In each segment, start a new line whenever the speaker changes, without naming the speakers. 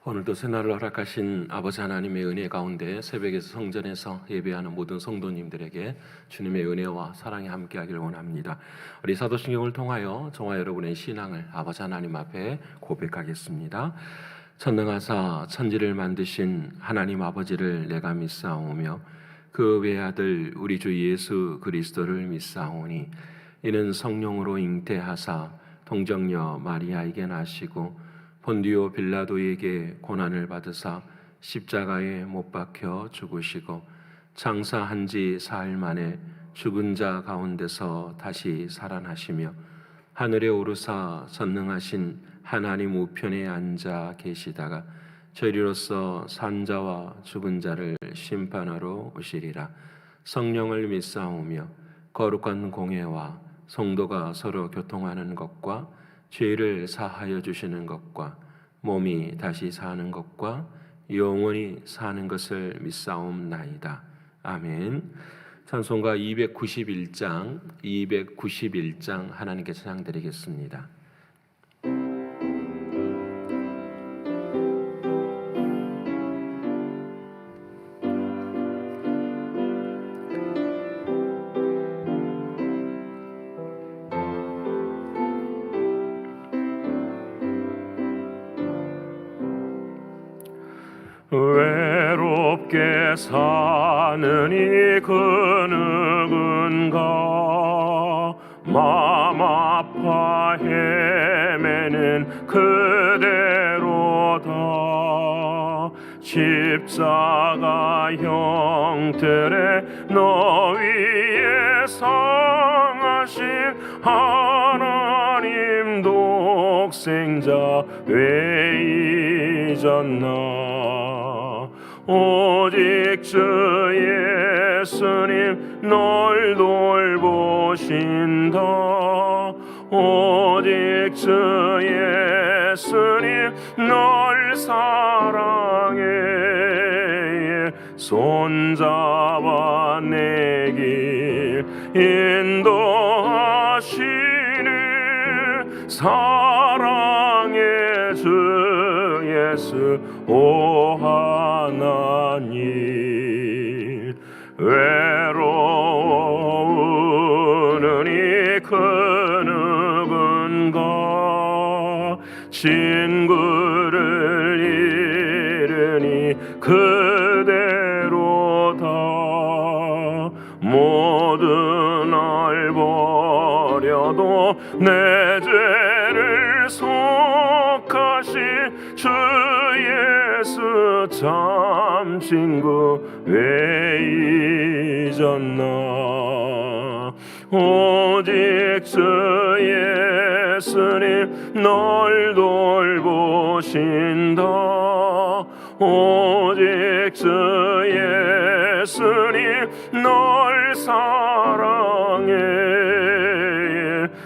오늘도 새날을 허락하신 아버지 하나님의 은혜 가운데 새벽에서 성전에서 예배하는 모든 성도님들에게 주님의 은혜와 사랑이 함께하기를 원합니다. 우리 사도신경을 통하여 저와 여러분의 신앙을 아버지 하나님 앞에 고백하겠습니다. 전능하사 천지를 만드신 하나님 아버지를 내가 믿사오며 그 외아들 우리 주 예수 그리스도를 믿사오니 이는 성령으로 잉태하사 동정녀 마리아에게 나시고 본디오 빌라도에게 고난을 받으사 십자가에 못 박혀 죽으시고 장사한 지 사흘 만에 죽은 자 가운데서 다시 살아나시며 하늘에 오르사 전능하신 하나님 우편에 앉아 계시다가 저희로서 산자와 죽은 자를 심판하러 오시리라. 성령을 믿사오며 거룩한 공회와 성도가 서로 교통하는 것과 죄를 사하여 주시는 것과 몸이 다시 사는 것과 영원히 사는 것을 믿사옵나이다. 아멘. 찬송가 291장 하나님께 찬양드리겠습니다.
외롭게 사느니 그 누군가 마음 아파 헤매는 그대로다. 십자가 형틀에 너 위에 상하신 하나님 독생자 왜 잊었나. 오직 주 예수님 널 돌보신다. 오직 주 예수님 널 사랑해. 손잡아 내 길 인도하시는 사랑의 주 예수 오 하나님. 외로우느니 그 누군가 친구를 잃으니 그대로다. 모든 날 버려도 내 죄를 속하신 주 예수 참 친구 왜 잊었나. 오직 주 예수님 널 돌보신다. 오직 주 예수님 널 사랑해.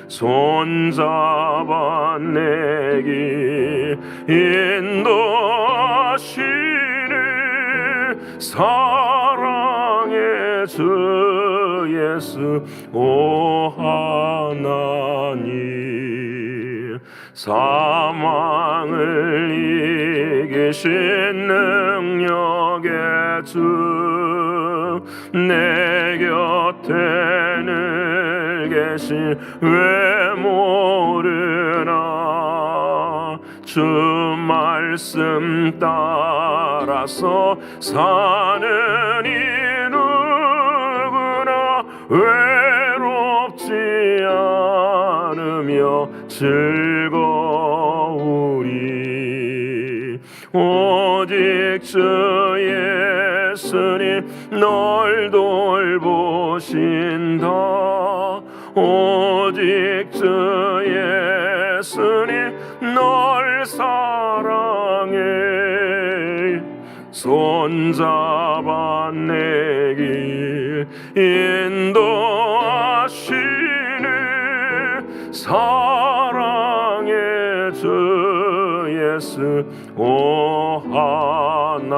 손잡아 내 길 인도하시는 사랑의 주 예수 오 하나님. 사망을 이기신 능력의 주 내 곁에 늘 계신 왜 모르나. 주 말씀 따라서 사는 이 누구나 외롭지 않으며 즐거우리. 오직 주 예수님 널 돌보신다. 오직 주 예수님 널 사랑해. 손잡아 내 길 인도하시는 사랑의 주 예수 오 하나님.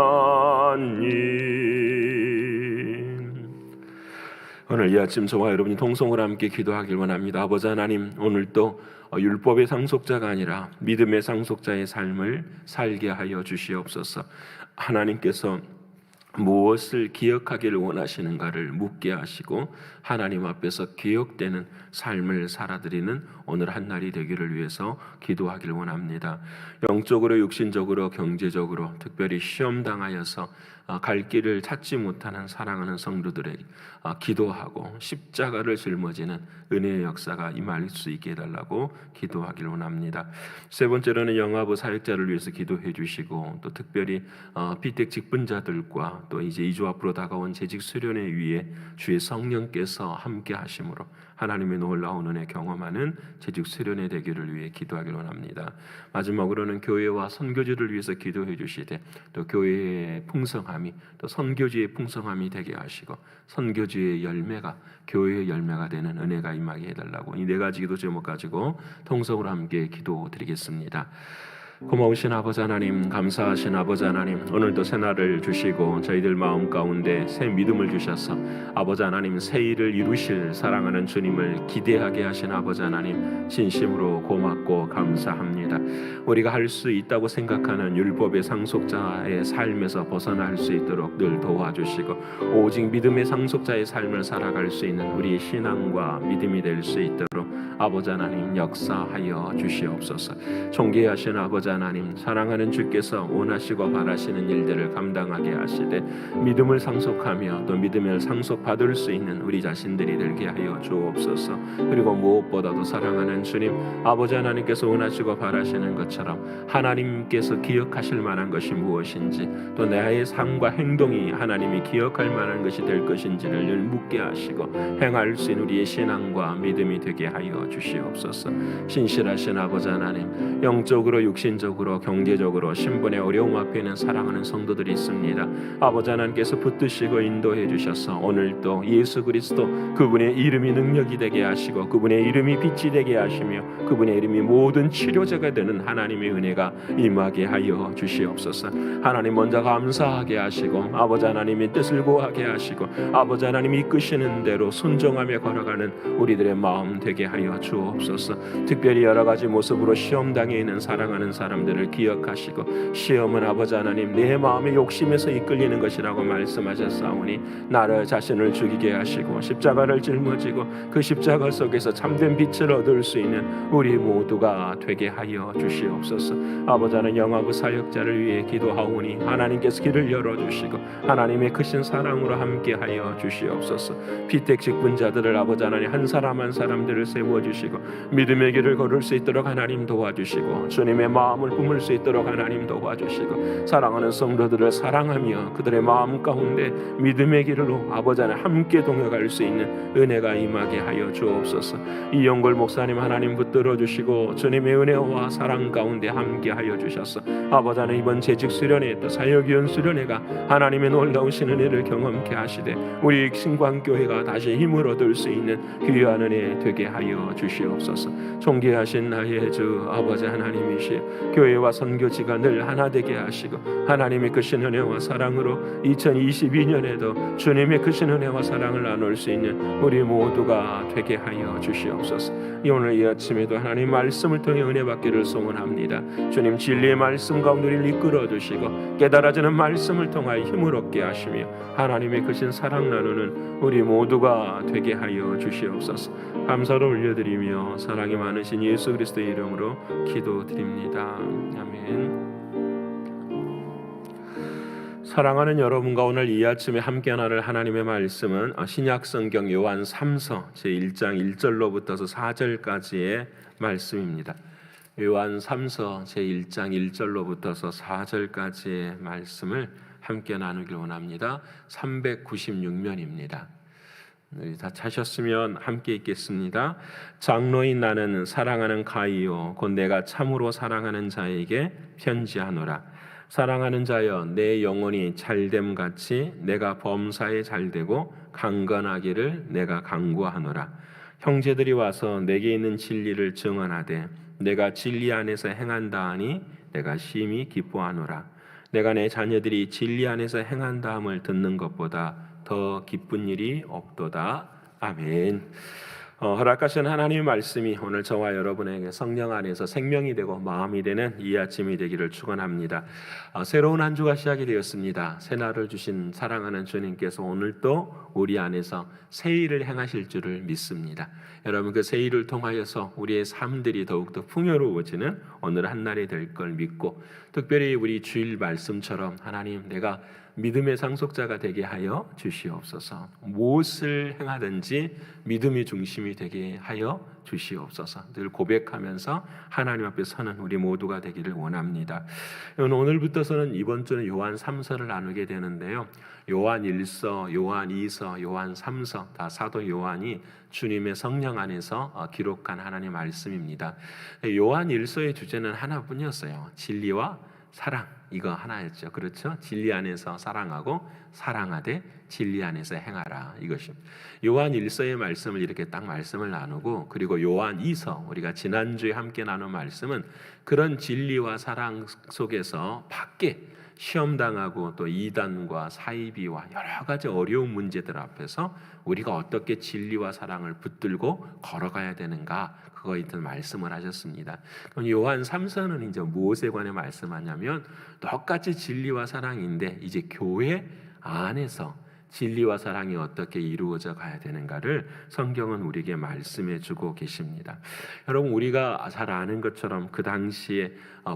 오늘 이 아침 저와 여러분이 통성으로 함께 기도하길 원합니다. 아버지 하나님, 오늘도 율법의 상속자가 아니라 믿음의 상속자의 삶을 살게 하여 주시옵소서. 하나님께서 무엇을 기억하기를 원하시는가를 묻게 하시고 하나님 앞에서 기억되는 삶을 살아드리는 오늘 한 날이 되기를 위해서 기도하길 원합니다. 영적으로, 육신적으로, 경제적으로 특별히 시험당하여서 갈 길을 찾지 못하는 사랑하는 성도들에게 기도하고 십자가를 짊어지는 은혜의 역사가 임할 수 있게 해달라고 기도하길 원합니다. 세 번째로는 영아부 사역자를 위해서 기도해 주시고 또 특별히 비택 직분자들과 또 이제 2주 앞으로 다가온 재직 수련회 위에 주의 성령께서 함께 하심으로 하나님의 놀라운 은혜 경험하는 재직 수련회 되기를 위해 기도하길 원합니다. 마지막으로는 교회와 선교지를 위해서 기도해 주시되 또 교회의 풍성함이 또 선교지의 풍성함이 되게 하시고 선교지의 열매가 교회의 열매가 되는 은혜가 임하게 해달라고 이 네 가지 기도 제목 가지고 통성으로 함께 기도드리겠습니다. 고마우신 아버지 하나님, 감사하신 아버지 하나님, 오늘도 새 날을 주시고 저희들 마음 가운데 새 믿음을 주셔서 아버지 하나님 새 일을 이루실 사랑하는 주님을 기대하게 하신 아버지 하나님 진심으로 고맙고 감사합니다. 우리가 할 수 있다고 생각하는 율법의 상속자의 삶에서 벗어날 수 있도록 늘 도와주시고 오직 믿음의 상속자의 삶을 살아갈 수 있는 우리의 신앙과 믿음이 될 수 있도록 아버지 하나님 역사하여 주시옵소서. 존귀하신 아버지 하나님, 사랑하는 주께서 원하시고 바라시는 일들을 감당하게 하시되 믿음을 상속하며 또 믿음을 상속받을 수 있는 우리 자신들이 되게 하여 주옵소서. 그리고 무엇보다도 사랑하는 주님, 아버지 하나님께서 원하시고 바라시는 것처럼 하나님께서 기억하실 만한 것이 무엇인지 또 나의 삶과 행동이 하나님이 기억할 만한 것이 될 것인지를 늘 묻게 하시고 행할 수 있는 우리의 신앙과 믿음이 되게 하여 주시옵소서. 신실하신 아버지 하나님, 영적으로 육신적으로 경제적으로 신분의 어려움 앞에 있는 사랑하는 성도들이 있습니다. 아버지 하나님께서 붙드시고 인도해 주셔서 오늘도 예수 그리스도 그분의 이름이 능력이 되게 하시고 그분의 이름이 빛이 되게 하시며 그분의 이름이 모든 치료제가 되는 하나님의 은혜가 임하게 하여 주시옵소서. 하나님 먼저 감사하게 하시고 아버지 하나님의 뜻을 구하게 하시고 아버지 하나님이 이끄시는 대로 순종하며 걸어가는 우리들의 마음 되게 하여 주옵소서. 특별히 여러 가지 모습으로 시험당해 있는 사랑하는 사람들을 기억하시고 시험은 아버지 하나님 내 마음의 욕심에서 이끌리는 것이라고 말씀하셨사오니 나를 자신을 죽이게 하시고 십자가를 짊어지고 그 십자가 속에서 참된 빛을 얻을 수 있는 우리 모두가 되게 하여 주시옵소서. 아버지 하나님 영아부 사역자를 위해 기도하오니 하나님께서 길을 열어주시고 하나님의 크신 사랑으로 함께하여 주시옵소서. 피택 직분자들을 아버지 하나님 한 사람 한 사람들을 세워주시고 믿음의 길을 걸을 수 있도록 하나님 도와주시고 주님의 마음을 품을 수 있도록 하나님 도와주시고 사랑하는 성도들을 사랑하며 그들의 마음 가운데 믿음의 길로 아버지 하나님 함께 동행할 수 있는 은혜가 임하게 하여 주옵소서. 이영골 목사님 하나님 붙들어 주시고 주님의 은혜와 사랑 가운데 함께 하여 주셔서 아버지 하나님 이번 재직 수련회 또 사역위원 수련회가 하나님의 놀라우신 은혜를 경험케 하시되 우리 신광교회가 다시 힘을 얻을 수 있는 귀한 은혜 되게 하여 주시옵소서. 존귀하신 나의 주 아버지 하나님이시 교회와 선교지가 늘 하나 되게 하시고 하나님의 크신 은혜와 사랑으로 2022년에도 주님의 크신 은혜와 사랑을 나눌 수 있는 우리 모두가 되게 하여 주시옵소서. 오늘 이 아침에도 하나님 말씀을 통해 은혜 받기를 소원합니다. 주님 진리의 말씀 가운데 우리를 이끌어 주시고 깨달아지는 말씀을 통하여 힘을 얻게 하시며 하나님의 크신 사랑 나누는 우리 모두가 되게 하여 주시옵소서. 감사를 올려드리며 사랑이 많으신 예수 그리스도의 이름으로 기도드립니다. 아멘. 사랑하는 여러분과 오늘 이 아침에 함께 나눌 하나님의 말씀은 신약성경 요한 3서 제1장 1절로부터서 4절까지의 말씀입니다. 요한 3서 제1장 1절로부터서 4절까지의 말씀을 함께 나누길 원합니다. 396면입니다. 다 찾으셨으면 함께 읽겠습니다. 장로인 나는 사랑하는 가이요 곧 내가 참으로 사랑하는 자에게 편지하노라. 사랑하는 자여 내 영혼이 잘됨 같이 내가 범사에 잘되고 강건하기를 내가 간구하노라. 형제들이 와서 내게 있는 진리를 증언하되 내가 진리 안에서 행한다 하니 내가 심히 기뻐하노라. 내가 내 자녀들이 진리 안에서 행한다 함을 듣는 것보다 더 기쁜 일이 없도다. 아멘. 허락하신 하나님의 말씀이 오늘 저와 여러분에게 성령 안에서 생명이 되고 마음이 되는 이 아침이 되기를 축원합니다. 새로운 한 주가 시작이 되었습니다. 새날을 주신 사랑하는 주님께서 오늘 또 우리 안에서 새 일을 행하실 줄을 믿습니다. 여러분 그 새 일을 통하여서 우리의 삶들이 더욱더 풍요로워지는 오늘 한 날이 될 걸 믿고, 특별히 우리 주일 말씀처럼 하나님 내가 믿음의 상속자가 되게 하여 주시옵소서. 무엇을 행하든지 믿음이 중심이 되게 하여 주시옵소서. 늘 고백하면서 하나님 앞에 서는 우리 모두가 되기를 원합니다. 오늘부터서는 이번 주는 요한 3서를 나누게 되는데요. 요한 1서, 요한 2서, 요한 3서 다 사도 요한이 주님의 성령 안에서 기록한 하나님의 말씀입니다. 요한 1서의 주제는 하나뿐이었어요. 진리와 사랑, 이거 하나였죠. 그렇죠? 진리 안에서 사랑하고 사랑하되 진리 안에서 행하라, 이것입니다. 요한 1서의 말씀을 이렇게 딱 말씀을 나누고, 그리고 요한 2서 우리가 지난주에 함께 나눈 말씀은 그런 진리와 사랑 속에서 밖에 시험당하고 또 이단과 사이비와 여러 가지 어려운 문제들 앞에서 우리가 어떻게 진리와 사랑을 붙들고 걸어가야 되는가, 그거에 대한 말씀을 하셨습니다. 그럼 요한 3서는 이제 무엇에 관해 말씀하냐면 똑같이 진리와 사랑인데 이제 교회 안에서 진리와 사랑이 어떻게 이루어져 가야 되는가를 성경은 우리에게 말씀해 주고 계십니다. 여러분 우리가 잘 아는 것처럼 그 당시에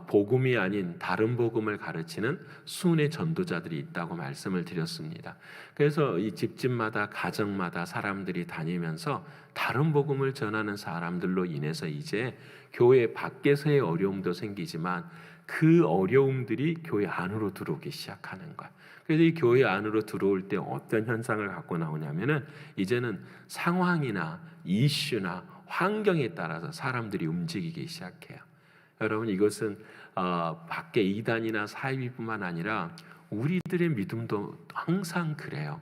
복음이 아닌 다른 복음을 가르치는 순회 전도자들이 있다고 말씀을 드렸습니다. 그래서 이 집집마다 가정마다 사람들이 다니면서 다른 복음을 전하는 사람들로 인해서 이제 교회 밖에서의 어려움도 생기지만 그 어려움들이 교회 안으로 들어오기 시작하는 거야. 그래서 이 교회 안으로 들어올 때 어떤 현상을 갖고 나오냐면은 이제는 상황이나 이슈나 환경에 따라서 사람들이 움직이기 시작해요. 여러분 이것은 밖에 이단이나 사이비뿐만 아니라 우리들의 믿음도 항상 그래요.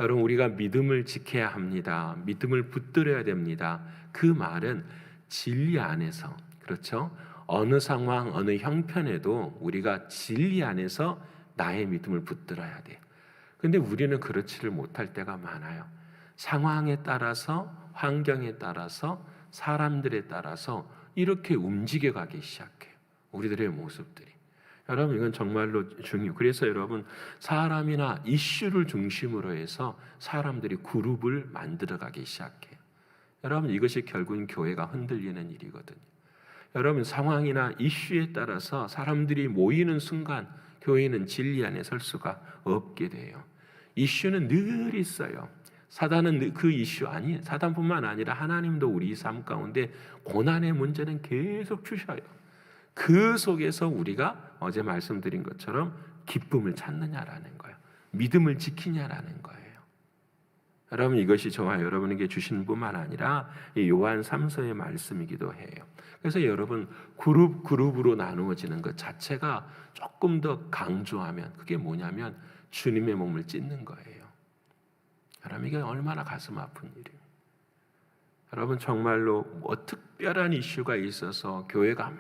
여러분 우리가 믿음을 지켜야 합니다. 믿음을 붙들어야 됩니다. 그 말은 진리 안에서, 그렇죠? 어느 상황, 어느 형편에도 우리가 진리 안에서 나의 믿음을 붙들어야 돼요. 근데 우리는 그렇지를 못할 때가 많아요. 상황에 따라서, 환경에 따라서, 사람들에 따라서 이렇게 움직여가기 시작해요. 우리들의 모습들이. 여러분 이건 정말로 중요해요. 그래서 여러분 사람이나 이슈를 중심으로 해서 사람들이 그룹을 만들어가기 시작해요. 여러분 이것이 결국은 교회가 흔들리는 일이거든요. 여러분 상황이나 이슈에 따라서 사람들이 모이는 순간 교회는 진리 안에 설 수가 없게 돼요. 이슈는 늘 있어요. 사단은 그 이슈 아니, 사단뿐만 아니라 하나님도 우리 삶 가운데 고난의 문제는 계속 주셔요. 그 속에서 우리가 어제 말씀드린 것처럼 기쁨을 찾느냐라는 거예요. 믿음을 지키냐라는 거예요. 여러분 이것이 저와 여러분에게 주신 뿐만 아니라 이 요한 3서의 말씀이기도 해요. 그래서 여러분 그룹으로 나누어지는 것 자체가 조금 더 강조하면 그게 뭐냐면 주님의 몸을 찢는 거예요. 여러분 이게 얼마나 가슴 아픈 일이에요. 여러분 정말로 특별한 이슈가 있어서 교회가 막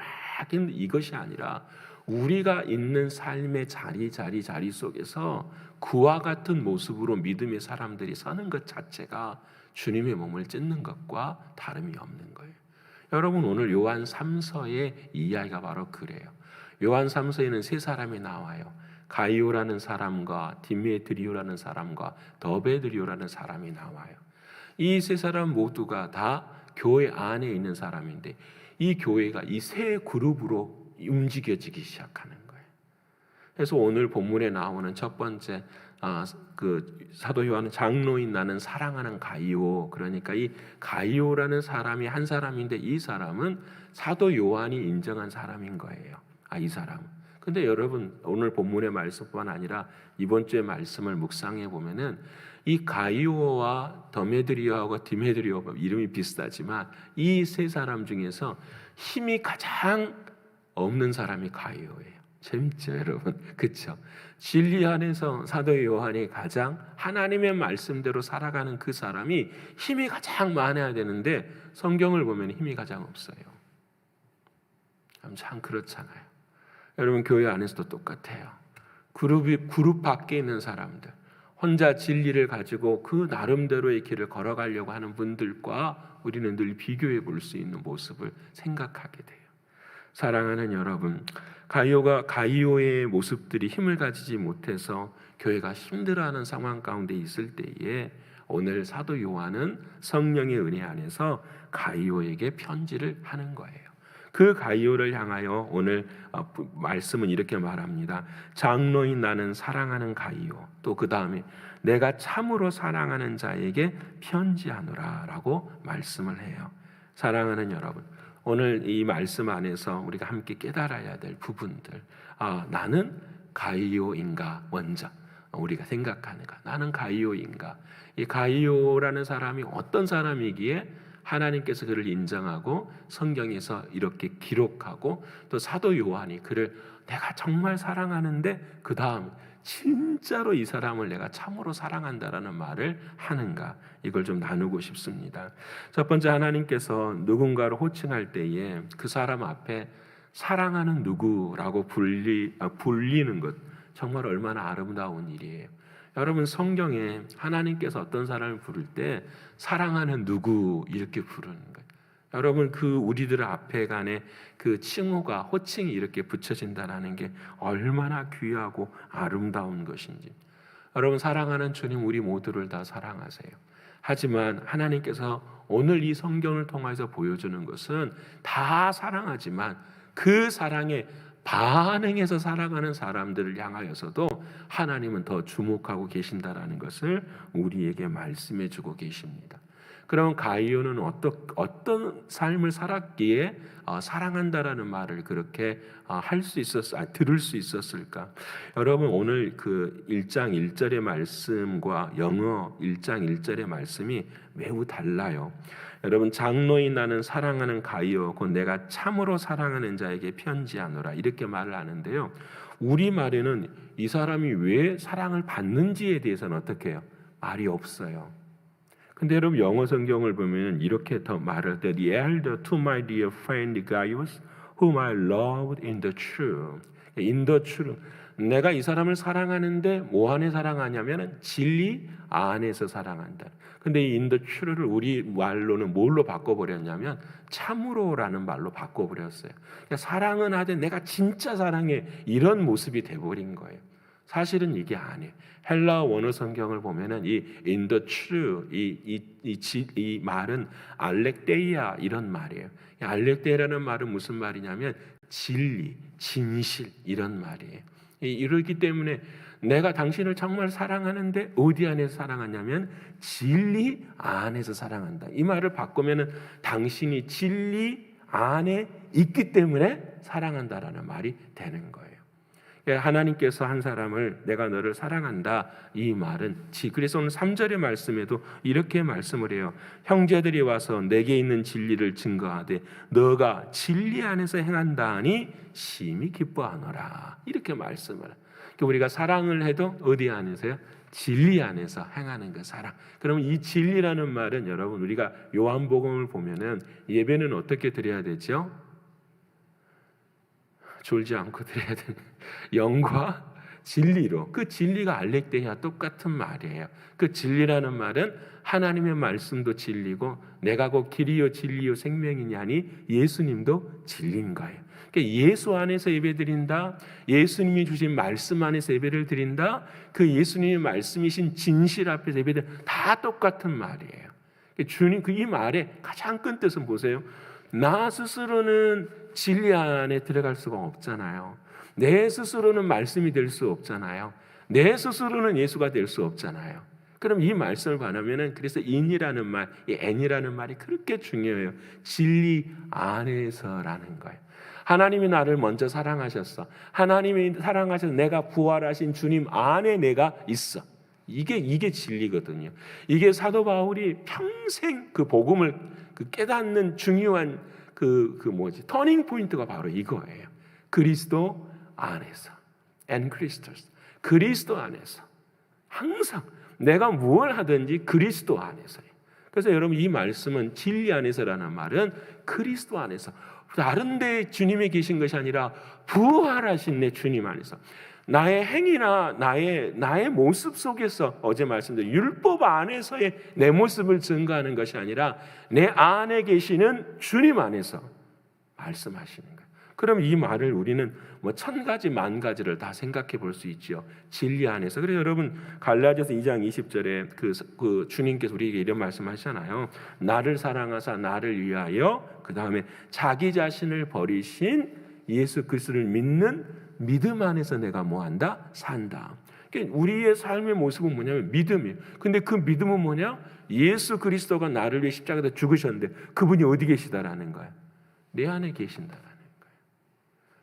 이것이 아니라 우리가 있는 삶의 자리 속에서 그와 같은 모습으로 믿음의 사람들이 서는 것 자체가 주님의 몸을 찢는 것과 다름이 없는 거예요. 여러분 오늘 요한 3서의 이야기가 바로 그래요. 요한 3서에는 세 사람이 나와요. 가이오라는 사람과 디메드리오라는 사람과 더베드리오라는 사람이 나와요. 이 세 사람 모두가 다 교회 안에 있는 사람인데 이 교회가 이 세 그룹으로 움직여지기 시작하는 거예요. 그래서 오늘 본문에 나오는 첫 번째 그 사도 요한은 장로인 나는 사랑하는 가이오, 그러니까 이 가이오라는 사람이 한 사람인데 이 사람은 사도 요한이 인정한 사람인 거예요. 이 사람. 근데 여러분 오늘 본문의 말씀뿐만 아니라 이번 주의 말씀을 묵상해 보면은 이 가이오와 더메드리오하고 디메드리오 이름이 비슷하지만 이 세 사람 중에서 힘이 가장 없는 사람이 가이오예요. 재밌죠, 여러분? 그렇죠? 진리 안에서 사도 요한이 가장 하나님의 말씀대로 살아가는 그 사람이 힘이 가장 많아야 되는데 성경을 보면 힘이 가장 없어요. 참 그렇잖아요. 여러분 교회 안에서도 똑같아요. 그룹 밖에 있는 사람들, 혼자 진리를 가지고 그 나름대로의 길을 걸어가려고 하는 분들과 우리는 늘 비교해 볼 수 있는 모습을 생각하게 돼요. 사랑하는 여러분, 가이오의 모습들이 힘을 가지지 못해서 교회가 힘들어하는 상황 가운데 있을 때에 오늘 사도 요한은 성령의 은혜 안에서 가이오에게 편지를 하는 거예요. 그 가이오를 향하여 오늘 말씀은 이렇게 말합니다. 장로인 나는 사랑하는 가이오, 또 그 다음에 내가 참으로 사랑하는 자에게 편지하노라 라고 말씀을 해요. 사랑하는 여러분, 오늘 이 말씀 안에서 우리가 함께 깨달아야 될 부분들, 나는 가이오인가? 먼저 우리가 생각하는가? 나는 가이오인가? 이 가이오라는 사람이 어떤 사람이기에 하나님께서 그를 인정하고 성경에서 이렇게 기록하고 또 사도 요한이 그를 내가 정말 사랑하는데 그 다음 진짜로 이 사람을 내가 참으로 사랑한다라는 말을 하는가, 이걸 좀 나누고 싶습니다. 첫 번째, 하나님께서 누군가를 호칭할 때에 그 사람 앞에 사랑하는 누구라고 불리는 것, 정말 얼마나 아름다운 일이에요. 여러분, 성경에 하나님께서 어떤 사람을 부를 때 사랑하는 누구 이렇게 부르는 거예요. 여러분, 그 우리들 앞에 간에 그 칭호가, 호칭이 이렇게 붙여진다는 게 얼마나 귀하고 아름다운 것인지. 여러분, 사랑하는 주님, 우리 모두를 다 사랑하세요. 하지만 하나님께서 오늘 이 성경을 통해서 보여주는 것은 다 사랑하지만 그 사랑에 반응해서 살아가는 사람들을 향하여서도 하나님은 더 주목하고 계신다라는 것을 우리에게 말씀해 주고 계십니다. 그럼 가이오는 어떤 삶을 살았기에 사랑한다라는 말을 그렇게 들을 수 있었을까? 여러분, 오늘 그 1장 1절의 말씀과 영어 1장 1절의 말씀이 매우 달라요. 여러분, 장로인 나는 사랑하는 가이오 곧 내가 참으로 사랑하는 자에게 편지하노라 이렇게 말을 하는데요. 우리말에는 이 사람이 왜 사랑을 받는지에 대해서는 어떻게 해요? 말이 없어요. 근데 여러분, 영어 성경을 보면 이렇게 더 말할 때 The elder to my dear friend Gaius whom I loved in the truth. In the truth. 내가 이 사람을 사랑하는데 뭐 안에 사랑하냐면 진리 안에서 사랑한다. 근데 이 in the truth를 우리 말로는 뭘로 바꿔버렸냐면 참으로라는 말로 바꿔버렸어요. 그러니까 사랑은 하되 내가 진짜 사랑해, 이런 모습이 돼버린 거예요. 사실은 이게 아니에요. 헬라 원어 성경을 보면은 이 in the true 이 말은 알렉데이아 이런 말이에요. 알렉데이라는 말은 무슨 말이냐면 진리, 진실 이런 말이에요. 이러기 때문에 내가 당신을 정말 사랑하는데 어디 안에서 사랑하냐면 진리 안에서 사랑한다. 이 말을 바꾸면은 당신이 진리 안에 있기 때문에 사랑한다라는 말이 되는 거예요. 하나님께서 한 사람을 내가 너를 사랑한다, 이 말은 그래서 오늘 3절의 말씀에도 이렇게 말씀을 해요. 형제들이 와서 내게 있는 진리를 증거하되 너가 진리 안에서 행한다니 심히 기뻐하노라, 이렇게 말씀을 해요. 우리가 사랑을 해도 어디 안에서요? 진리 안에서 행하는 그 사랑. 그러면 이 진리라는 말은 여러분, 우리가 요한복음을 보면은 예배는 어떻게 드려야 되죠? 졸지 않고 드려야 되는 영과 진리로. 그 진리가 알렉데이와 똑같은 말이에요. 그 진리라는 말은 하나님의 말씀도 진리고 내가 곧 길이요 진리요 생명이냐니 예수님도 진리인 거예요. 그러니까 예수 안에서 예배드린다, 예수님이 주신 말씀 안에서 예배를 드린다, 그 예수님의 말씀이신 진실 앞에서 예배드린다, 다 똑같은 말이에요. 주님 이 말의 가장 큰 뜻은 보세요. 나 스스로는 진리 안에 들어갈 수가 없잖아요. 내 스스로는 말씀이 될 수 없잖아요. 내 스스로는 예수가 될 수 없잖아요. 그럼 이 말씀을 반하면은 그래서 in이라는 말, 이 n이라는 말이 그렇게 중요해요. 진리 안에서라는 거예요. 하나님이 나를 먼저 사랑하셨어. 하나님이 사랑하셔서 내가 부활하신 주님 안에 내가 있어. 이게 진리거든요. 이게 사도 바울이 평생 그 복음을 깨닫는 중요한 터닝 포인트가 바로 이거예요. 그리스도 안에서, and Christus. 그리스도 안에서 항상 내가 무엇을 하든지 그리스도 안에서요. 그래서 여러분, 이 말씀은 진리 안에서라는 말은 그리스도 안에서, 다른 데 주님이 계신 것이 아니라 부활하신 내 주님 안에서, 나의 행위나 나의 모습 속에서 어제 말씀드린 율법 안에서의 내 모습을 증거하는 것이 아니라 내 안에 계시는 주님 안에서 말씀하시는 거예요. 그럼 이 말을 우리는 뭐 1000가지 만가지를 다 생각해 볼 수 있죠. 진리 안에서. 그래서 여러분 갈라디아서 2장 20절에 그 주님께서 우리에게 이런 말씀하시잖아요. 나를 사랑하사 나를 위하여 그 다음에 자기 자신을 버리신 예수 그리스도를 믿는 믿음 안에서 내가 뭐한다? 산다. 그러니까 우리의 삶의 모습은 뭐냐면 믿음이에요. 근데 그 믿음은 뭐냐? 예수 그리스도가 나를 위해 십자가에 죽으셨는데 그분이 어디 계시다라는 거야? 내 안에 계신다라는 거예요.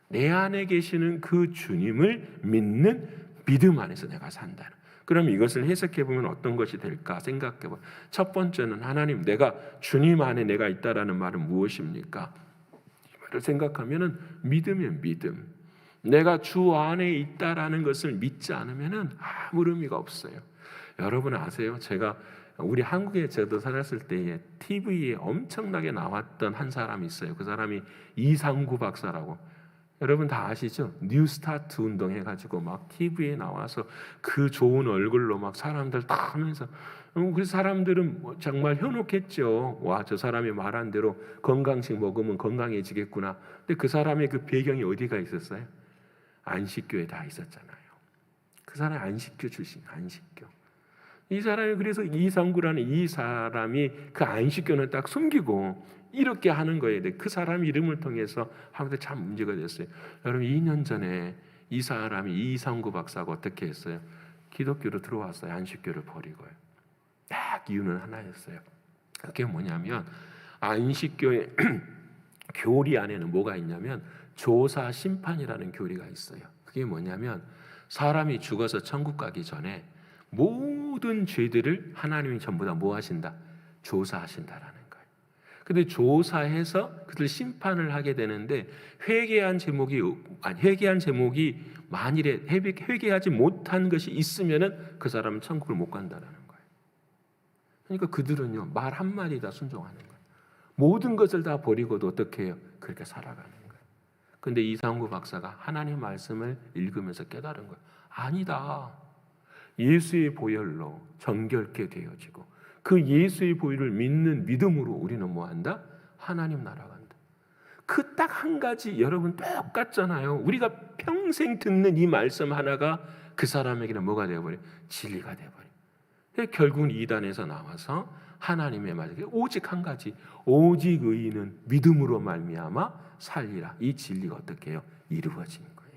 내 안에 계시는 그 주님을 믿는 믿음 안에서 내가 산다. 그럼 이것을 해석해 보면 어떤 것이 될까 생각해 봐. 첫 번째는 하나님, 내가 주님 안에 내가 있다라는 말은 무엇입니까? 이 말을 생각하면은 믿음이에요, 믿음. 내가 주 안에 있다라는 것을 믿지 않으면은 아무 의미가 없어요. 여러분 아세요? 제가 우리 한국에 저도 살았을 때에 TV에 엄청나게 나왔던 한 사람이 있어요. 그 사람이 이상구 박사라고. 여러분 다 아시죠? 뉴스타트 운동 해가지고 막 TV에 나와서 그 좋은 얼굴로 막 사람들 다 하면서 그 사람들은 정말 현혹했죠. 와, 저 사람이 말한 대로 건강식 먹으면 건강해지겠구나. 근데 그 사람의 그 배경이 어디가 있었어요? 안식교에 다 있었잖아요. 그 사람이 안식교 출신, 안식교. 이 사람이 그래서 이상구라는 이 사람이 그 안식교는 딱 숨기고 이렇게 하는 거예요. 그 사람 이름을 통해서 하면서 참 문제가 됐어요. 여러분 2년 전에 이 사람이 이상구 박사가 어떻게 했어요? 기독교로 들어왔어요. 안식교를 버리고요. 딱 이유는 하나였어요. 그게 뭐냐면 안식교의 교리 안에는 뭐가 있냐면 조사 심판이라는 교리가 있어요. 그게 뭐냐면 사람이 죽어서 천국 가기 전에 모든 죄들을 하나님이 전부 다 뭐 하신다? 조사하신다라는 거예요. 근데 조사해서 그들 심판을 하게 되는데 회개한 제목이 만일에 회개하지 못한 것이 있으면은 그 사람은 천국을 못 간다라는 거예요. 그러니까 그들은요 말 한마디 다 순종하는 거예요. 모든 것을 다 버리고도 어떻게 해요? 그렇게 살아가는 거예요. 근데 이상구 박사가 하나님의 말씀을 읽으면서 깨달은 거예요. 아니다. 예수의 보혈로 정결케 되어지고 그 예수의 보혈을 믿는 믿음으로 우리는 뭐한다? 하나님 나라 간다. 그 딱 한 가지 여러분 똑같잖아요. 우리가 평생 듣는 이 말씀 하나가 그 사람에게는 뭐가 되어버려요? 진리가 되어버려요. 결국은 이단에서 나와서 하나님의 말 오직 한 가지, 오직 의인은 믿음으로 말미암아 살리라. 이 진리가 어떻게 해요? 이루어지는 거예요.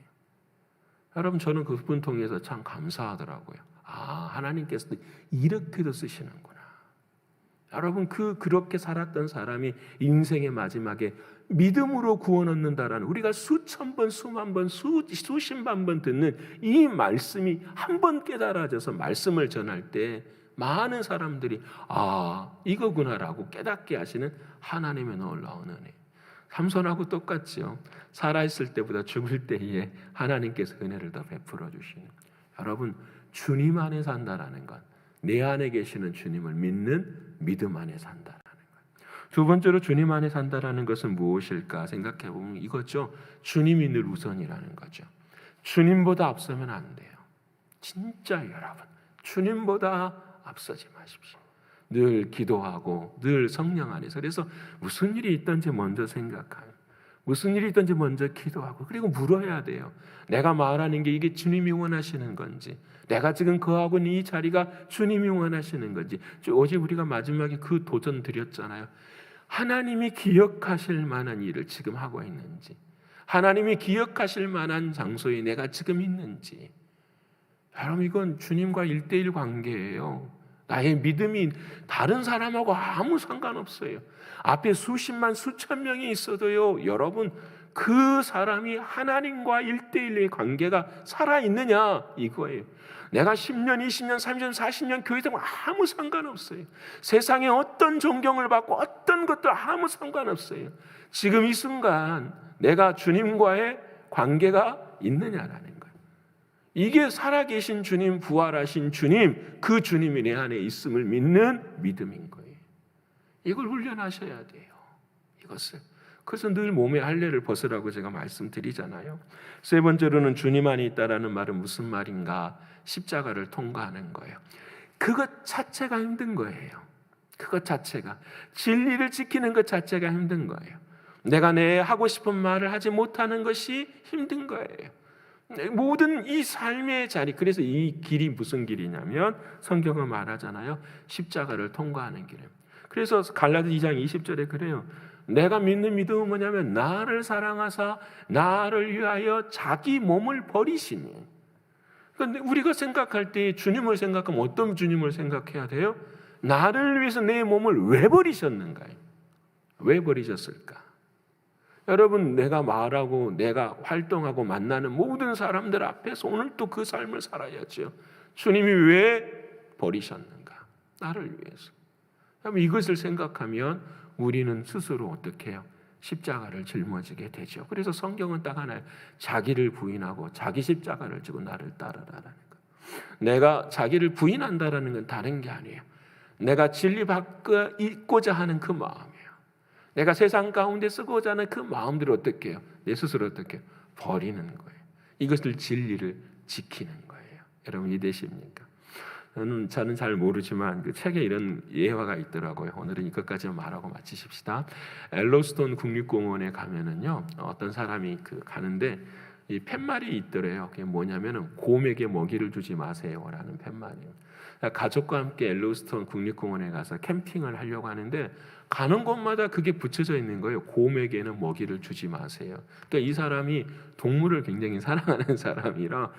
여러분 저는 그분 통해서 참 감사하더라고요. 아, 하나님께서도 이렇게도 쓰시는구나. 여러분 그렇게 살았던 사람이 인생의 마지막에 믿음으로 구원 얻는다라는 우리가 수천 번, 수만 번, 수십만 번 듣는 이 말씀이 한 번 깨달아져서 말씀을 전할 때 많은 사람들이 아 이거구나라고 깨닫게 하시는 하나님의 놀라운 은혜. 삼손하고 똑같죠. 살아있을 때보다 죽을 때에 하나님께서 은혜를 더 베풀어 주시는. 여러분 주님 안에 산다라는 것, 내 안에 계시는 주님을 믿는 믿음 안에 산다라는 것. 두 번째로 주님 안에 산다라는 것은 무엇일까 생각해 보면 이거죠. 주님이 늘 우선이라는 거죠. 주님보다 앞서면 안 돼요. 진짜 여러분 주님보다 앞서지 마십시오. 늘 기도하고 늘 성령 안에서 그래서 무슨 일이 있든지 먼저 생각하고 무슨 일이 있든지 먼저 기도하고 그리고 물어야 돼요. 내가 말하는 게 이게 주님이 원하시는 건지 내가 지금 거하고 있는 이 자리가 주님이 원하시는 건지 어제 우리가 마지막에 그 도전 드렸잖아요. 하나님이 기억하실 만한 일을 지금 하고 있는지 하나님이 기억하실 만한 장소에 내가 지금 있는지 여러분 이건 주님과 1:1 관계예요. 나의 믿음이 다른 사람하고 아무 상관없어요. 앞에 수십만 수천 명이 있어도요. 여러분 그 사람이 하나님과 1:1의 관계가 살아있느냐 이거예요. 내가 10년, 20년, 30년, 40년 교회 생활 아무 상관없어요. 세상에 어떤 존경을 받고 어떤 것도 아무 상관없어요. 지금 이 순간 내가 주님과의 관계가 있느냐라는 거예요. 이게 살아계신 주님, 부활하신 주님, 그 주님이 내 안에 있음을 믿는 믿음인 거예요. 이걸 훈련하셔야 돼요. 이것을. 그래서 늘 몸의 할례를 벗으라고 제가 말씀드리잖아요. 세 번째로는 주님 안에 있다라는 말은 무슨 말인가? 십자가를 통과하는 거예요. 그것 자체가 힘든 거예요. 그것 자체가, 진리를 지키는 것 자체가 힘든 거예요. 내가 내 하고 싶은 말을 하지 못하는 것이 힘든 거예요. 모든 이 삶의 자리, 그래서 이 길이 무슨 길이냐면 성경은 말하잖아요. 십자가를 통과하는 길이에요. 그래서 갈라디 2장 20절에 그래요. 내가 믿는 믿음은 뭐냐면 나를 사랑하사 나를 위하여 자기 몸을 버리시니. 그런데 우리가 생각할 때 주님을 생각하면 어떤 주님을 생각해야 돼요? 나를 위해서 내 몸을 왜 버리셨는가요? 왜 버리셨을까? 여러분, 내가 말하고 내가 활동하고 만나는 모든 사람들 앞에서 오늘 또 그 삶을 살아야죠. 주님이 왜 버리셨는가? 나를 위해서. 그럼 이것을 생각하면 우리는 스스로 어떻게 해요? 십자가를 짊어지게 되죠. 그래서 성경은 딱 하나예요. 자기를 부인하고 자기 십자가를 지고 나를 따르라라는 거. 내가 자기를 부인한다라는 건 다른 게 아니에요. 내가 진리 받고자 하는 그 마음이에요. 내가 세상 가운데 쓰고자 하는 그 마음들을 어떻게 해요? 내 스스로 어떻게 해요? 버리는 거예요. 이것을 진리를 지키는 거예요. 여러분 이해되십니까? 저는 잘 모르지만 그 책에 이런 예화가 있더라고요. 오늘은 이것까지만 말하고 마치십시다. 엘로스톤 국립공원에 가면은요, 어떤 사람이 가는데 이 팻말이 있더래요. 그게 뭐냐면은 곰에게 먹이를 주지 마세요라는 팻말이에요. 가족과 함께 엘로스톤 국립공원에 가서 캠핑을 하려고 하는데 가는 곳마다 그게 붙여져 있는 거예요. 곰에게는 먹이를 주지 마세요. 그러니까 이 사람이 동물을 굉장히 사랑하는 사람이라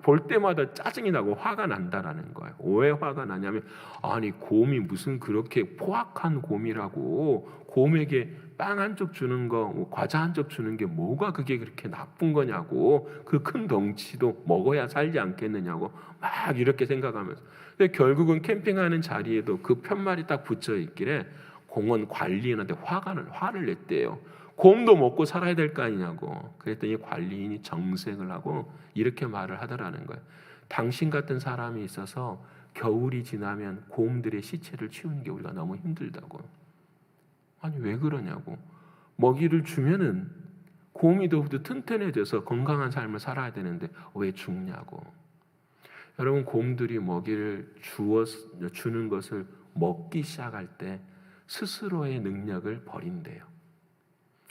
볼 때마다 짜증이 나고 화가 난다라는 거예요. 왜 화가 나냐면 아니 곰이 무슨 그렇게 포악한 곰이라고 곰에게 빵 한 쪽 주는 거, 과자 한 쪽 주는 게 뭐가 그게 그렇게 나쁜 거냐고 그 큰 덩치도 먹어야 살지 않겠느냐고 막 이렇게 생각하면서 근데 결국은 캠핑하는 자리에도 그 팻말이 딱 붙여 있길래 공원 관리인한테 화를 냈대요. 곰도 먹고 살아야 될 거 아니냐고. 그랬더니 관리인이 정색을 하고 이렇게 말을 하더라는 거예요. 당신 같은 사람이 있어서 겨울이 지나면 곰들의 시체를 치우는 게 우리가 너무 힘들다고. 아니 왜 그러냐고. 먹이를 주면은 곰이 더욱더 튼튼해져서 건강한 삶을 살아야 되는데 왜 죽냐고. 여러분 곰들이 먹이를 주는 것을 먹기 시작할 때 스스로의 능력을 버린대요.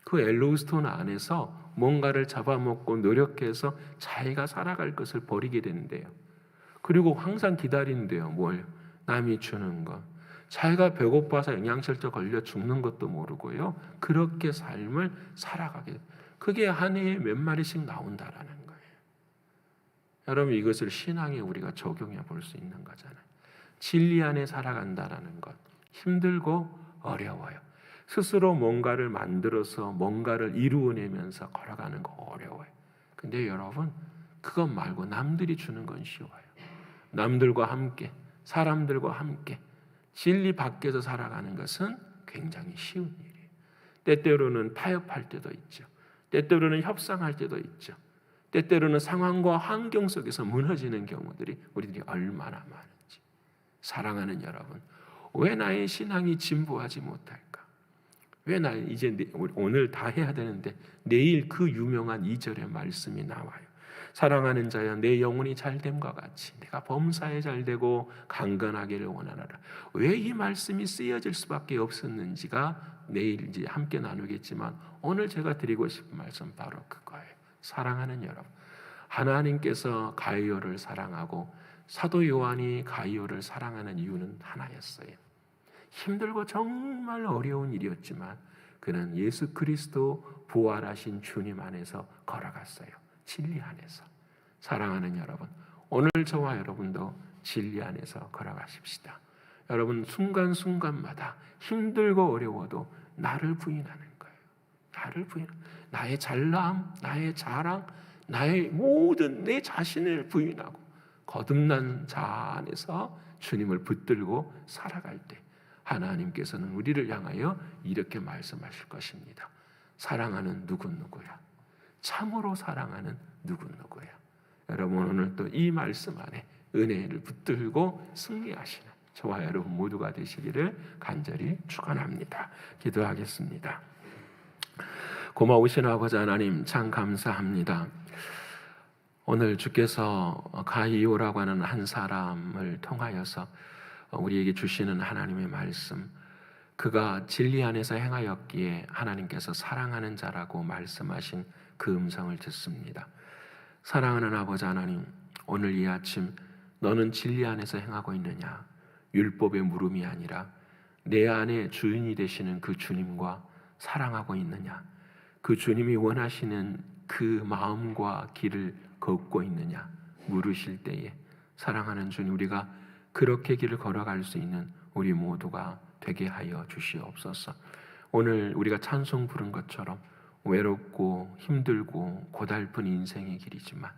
그 엘로스톤 안에서 뭔가를 잡아먹고 노력해서 자기가 살아갈 것을 버리게 된대요. 그리고 항상 기다린대요. 뭘? 남이 주는 것. 자기가 배고파서 영양실조 걸려 죽는 것도 모르고요. 그렇게 삶을 살아가게 돼요. 그게 한 해에 몇 마리씩 나온다라는 거예요. 여러분 이것을 신앙에 우리가 적용해 볼 수 있는 거잖아요. 진리 안에 살아간다라는 것. 힘들고 어려워요. 스스로 뭔가를 만들어서 뭔가를 이루어내면서 걸어가는 거 어려워요. 근데 여러분 그것 말고 남들이 주는 건 쉬워요. 남들과 함께 사람들과 함께 진리 밖에서 살아가는 것은 굉장히 쉬운 일이에요. 때때로는 타협할 때도 있죠. 때때로는 협상할 때도 있죠. 때때로는 상황과 환경 속에서 무너지는 경우들이 우리들이 얼마나 많은지. 사랑하는 여러분, 왜 나의 신앙이 진보하지 못할까? 왜 나 이제 오늘 다 해야 되는데 내일 그 유명한 2절의 말씀이 나와요. 사랑하는 자여 내 영혼이 잘됨과 같이 내가 범사에 잘되고 강건하기를 원하노라. 왜 이 말씀이 쓰여질 수밖에 없었는지가 내일 이제 함께 나누겠지만 오늘 제가 드리고 싶은 말씀 바로 그거예요. 사랑하는 여러분, 하나님께서 가이오를 사랑하고 사도 요한이 가이오를 사랑하는 이유는 하나였어요. 힘들고 정말 어려운 일이었지만 그는 예수 그리스도 부활하신 주님 안에서 걸어갔어요. 진리 안에서. 사랑하는 여러분, 오늘 저와 여러분도 진리 안에서 걸어가십시다. 여러분 순간순간마다 힘들고 어려워도 나를 부인하는 거예요. 나를 나의 잘남, 나의 자랑, 나의 모든 내 자신을 부인하고 거듭난 자 안에서 주님을 붙들고 살아갈 때 하나님께서는 우리를 향하여 이렇게 말씀하실 것입니다. 사랑하는 누구누구야. 참으로 사랑하는 누구누구야. 여러분 오늘 또 이 말씀 안에 은혜를 붙들고 승리하시는 저와 여러분 모두가 되시기를 간절히 축원합니다. 기도하겠습니다. 고마우신 아버지 하나님 참 감사합니다. 오늘 주께서 가이오라고 하는 한 사람을 통하여서 우리에게 주시는 하나님의 말씀, 그가 진리 안에서 행하였기에 하나님께서 사랑하는 자라고 말씀하신 그 음성을 듣습니다. 사랑하는 아버지 하나님, 오늘 이 아침 너는 진리 안에서 행하고 있느냐? 율법의 물음이 아니라 내 안에 주인이 되시는 그 주님과 사랑하고 있느냐? 그 주님이 원하시는 그 마음과 길을 걷고 있느냐? 물으실 때에 사랑하는 주님, 우리가 그렇게 길을 걸어갈 수 있는 우리 모두가 되게 하여 주시옵소서. 오늘 우리가 찬송 부른 것처럼 외롭고 힘들고 고달픈 인생의 길이지만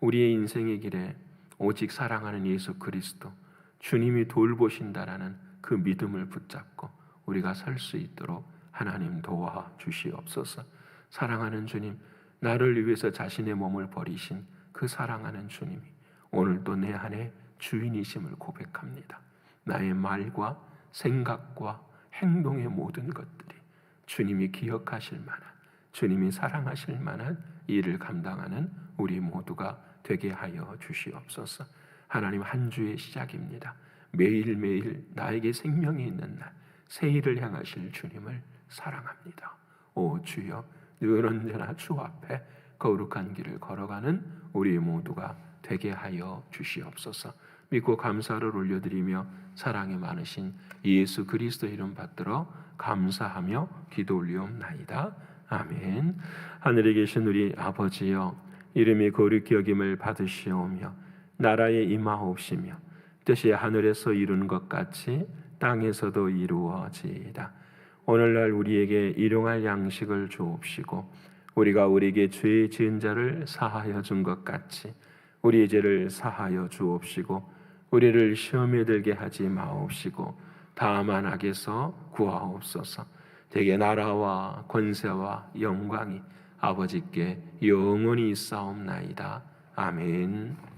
우리의 인생의 길에 오직 사랑하는 예수 그리스도 주님이 돌보신다라는 그 믿음을 붙잡고 우리가 설 수 있도록 하나님 도와 주시옵소서. 사랑하는 주님, 나를 위해서 자신의 몸을 버리신 그 사랑하는 주님이 오늘도 내 안에 주인이심을 고백합니다. 나의 말과 생각과 행동의 모든 것들이 주님이 기억하실 만한, 주님이 사랑하실 만한 일을 감당하는 우리 모두가 되게 하여 주시옵소서. 하나님, 한 주의 시작입니다. 매일매일 나에게 생명이 있는 날 새 일을 향하실 주님을 사랑합니다. 오 주여, 늘 언제나 주 앞에 거룩한 길을 걸어가는 우리 모두가 되게 하여 주시옵소서. 믿고 감사를 올려드리며 사랑이 많으신 예수 그리스도 이름 받들어 감사하며 기도 올리옵나이다. 아멘. 하늘에 계신 우리 아버지여, 이름이 거룩히 여김을 받으시오며 나라의 임하옵시며 뜻이 하늘에서 이룬 것 같이 땅에서도 이루어지이다. 오늘날 우리에게 일용할 양식을 주옵시고 우리가 우리에게 죄 지은 자를 사하여 준 것 같이 우리의 죄를 사하여 주옵시고 우리를 시험에 들게 하지 마옵시고 다만 악에서 구하옵소서. 대개 나라와 권세와 영광이 아버지께 영원히 있사옵나이다. 아멘.